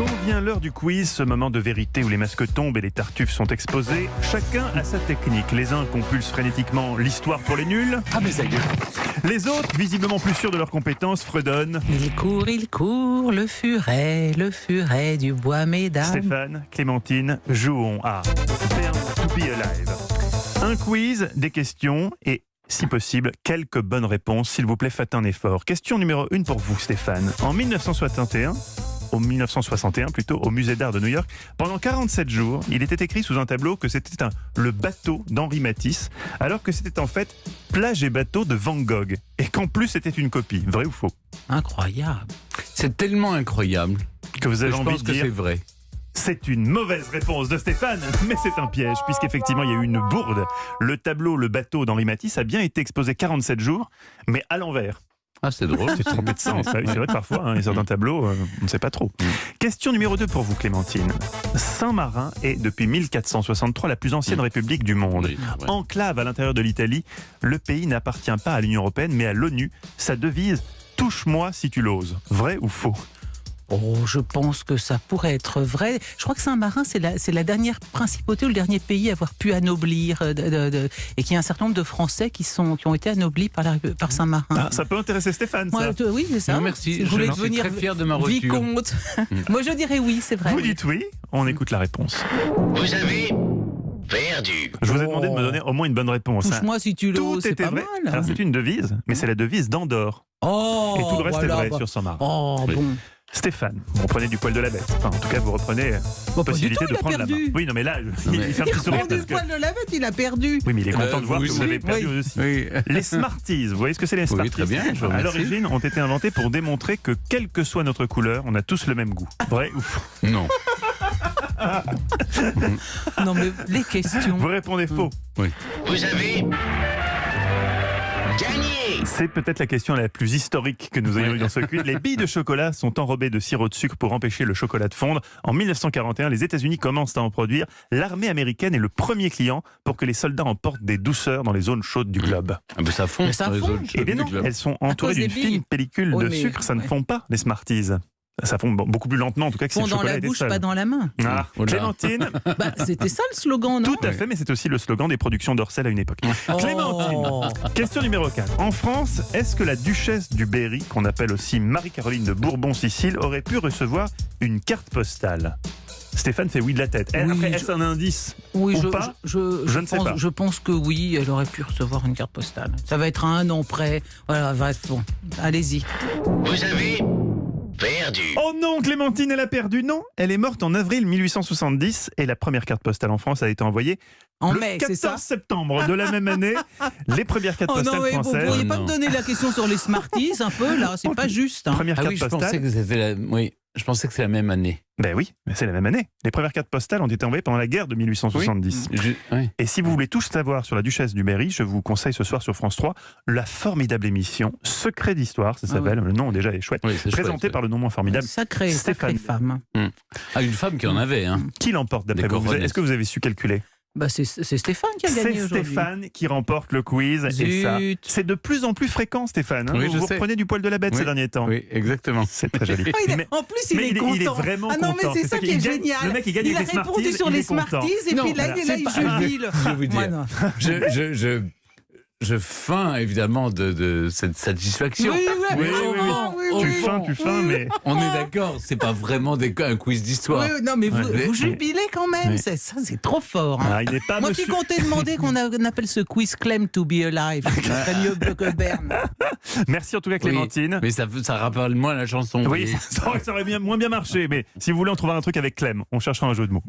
Quand vient l'heure du quiz, ce moment de vérité où les masques tombent et les tartuffes sont exposés, chacun a sa technique. Les uns compulsent frénétiquement l'histoire pour les nuls. Ah mais ça y est. Les autres, visiblement plus sûrs de leurs compétences, fredonnent. Il court, le furet du bois mesdames. Stéphane, Clémentine, jouons à Born to be Alive. Un quiz, des questions et, si possible, quelques bonnes réponses. S'il vous plaît, faites un effort. Question numéro 1 pour vous, Stéphane. En 1961, au musée d'art de New York, pendant 47 jours, il était écrit sous un tableau que c'était le bateau d'Henri Matisse, alors que c'était en fait Plage et bateau de Van Gogh, et qu'en plus c'était une copie. Vrai ou faux? Incroyable. C'est tellement incroyable Que vous avez que je envie pense de que dire. c'est vrai. C'est une mauvaise réponse de Stéphane, mais c'est un piège, puisqu'effectivement il y a eu une bourde. Le tableau Le bateau d'Henri Matisse a bien été exposé 47 jours, mais à l'envers. Ah c'est drôle. C'est trompé de sens. C'est vrai que parfois, il y a certains tableaux, on ne sait pas trop. Question numéro 2 pour vous, Clémentine. Saint-Marin est, depuis 1463, la plus ancienne république du monde. Oui, ouais. Enclave à l'intérieur de l'Italie, le pays n'appartient pas à l'Union européenne, mais à l'ONU. Sa devise, touche-moi si tu l'oses. Vrai ou faux? Oh, je pense que ça pourrait être vrai. Je crois que Saint-Marin, c'est la dernière principauté ou le dernier pays à avoir pu anoblir. Et qu'il y a un certain nombre de Français qui ont été anoblis par Saint-Marin. Ah, ça peut intéresser Stéphane, ça. Oui, c'est ça. Non, merci. Si vous voulez Je suis devenir très fier de ma reçue. vicomte. Moi, je dirais oui, c'est vrai. Vous dites oui, on écoute la réponse. Vous avez perdu. Je vous ai demandé de me donner au moins une bonne réponse. hein. Touche-moi si tu Tout l'oses, c'est était pas vrai. mal. Alors, c'est une devise, mais c'est la devise d'Andorre. Oh, Et tout le reste voilà, est vrai bah. sur Saint-Marin. Oh, Oui. bon. Stéphane, vous reprenez du poil de la bête. Enfin, en tout cas, vous reprenez la Bon, pas du possibilité tout, de il a prendre la main. perdu. Oui, non, mais là, il fait un Il petit sourire reprend du parce que... poil de la bête, il a perdu. Oui, mais il est content de voir vous que vous aussi. avez perdu Oui. aussi. Oui. Les Smarties, vous voyez ce que c'est les Smarties? Oui, très bien, je vous À remercie. l'origine, ont été inventés pour démontrer que, quelle que soit notre couleur, on a tous le même goût. Vrai ou faux? Non. Non, mais les questions. Vous répondez faux. Vous avez gagné. C'est peut-être la question la plus historique que nous ayons eue dans ce quiz. Les billes de chocolat sont enrobées de sirop de sucre pour empêcher le chocolat de fondre. En 1941, les États-Unis commencent à en produire. L'armée américaine est le premier client pour que les soldats emportent des douceurs dans les zones chaudes du globe. Ah, ben, ça fond. Mais ça dans les fond. autres Eh bien du non, club. elles sont entourées cause des d'une billes. fine pellicule Oui, de mais- sucre. Ça ne ouais. fond pas, les Smarties. Ça fond beaucoup plus lentement, en tout cas, que si Fond le dans chocolat la était bouche, seul. pas dans la main. Ah, Oh là. Clémentine, Bah, c'était ça le slogan, non? tout à fait, mais c'est aussi le slogan des productions d'Orcel à une époque. Clémentine, Oh. question numéro 4. En France, est-ce que la duchesse du Berry, qu'on appelle aussi Marie-Caroline de Bourbon-Sicile, aurait pu recevoir une carte postale? Stéphane fait oui de la tête. Oui, Après, je- est-ce un indice Oui, ou pas? Je ne sais pas. Je pense que oui, elle aurait pu recevoir une carte postale. Ça va être à un an près. Voilà, bref, bon, allez-y. Vous avez perdu. Oh non, Clémentine, elle a perdu. Non, elle est morte en avril 1870 et la première carte postale en France a été envoyée En le mai, c'est 14 ça? septembre de la même année. Les premières cartes Oh postales non, mais vous françaises. pourriez pas Non. me donner la question sur les Smarties un peu, là? C'est pas juste. Hein. Première Ah carte oui, je postale. pensais que c'était la... Oui, je pensais que c'est la même année. Ben oui, mais c'est la même année. Les premières cartes postales ont été envoyées pendant la guerre de 1870. Oui. Et si vous voulez tout savoir sur la duchesse du Berry, je vous conseille ce soir sur France 3 la formidable émission Secret d'histoire, ça s'appelle. Ah Le nom déjà est chouette. Oui, c'est Présenté chouette, par le non moins formidable. Sacrée Stéphane. femme. Ah, une femme qui en avait, hein. Qui l'emporte d'après Les vous? coronesses. Est-ce que vous avez su calculer? Bah, c'est Stéphane qui a C'est gagné aujourd'hui. Stéphane qui remporte le quiz. Et ça, Zut. c'est de plus en plus fréquent, Stéphane. hein. Oui, vous je vous sais. reprenez du poil de la bête Oui. ces derniers temps. Oui, exactement. C'est très joli. Ah, Mais- en plus, il mais est content. il est vraiment ah non, content. mais c'est ça qui est gagne- génial. Le mec, il gagne il a avec les répondu Smarties, sur il les est content. Smarties et Non, puis là, voilà, il est là, c'est il pas- jubile. Je vais vous Moi, dire. non. Je feins évidemment de cette satisfaction. Oui, Oui, oui, oui. Tu feins, mais... On est d'accord, c'est pas vraiment un quiz d'histoire. Oui, non, mais vous, Ouais. vous jubilez quand même. Oui. Ça, c'est trop fort. hein. Ah, il n'est pas Moi monsieur... qui comptais demander qu'on appelle ce quiz Claim to be alive. Ce serait mieux que Berne. Merci en tout cas, Clémentine. Mais ça rappelle moins la chanson. Oui, Et- ça aurait moins bien marché, mais si vous voulez, on trouvera un truc avec Clem. On cherchera un jeu de mots.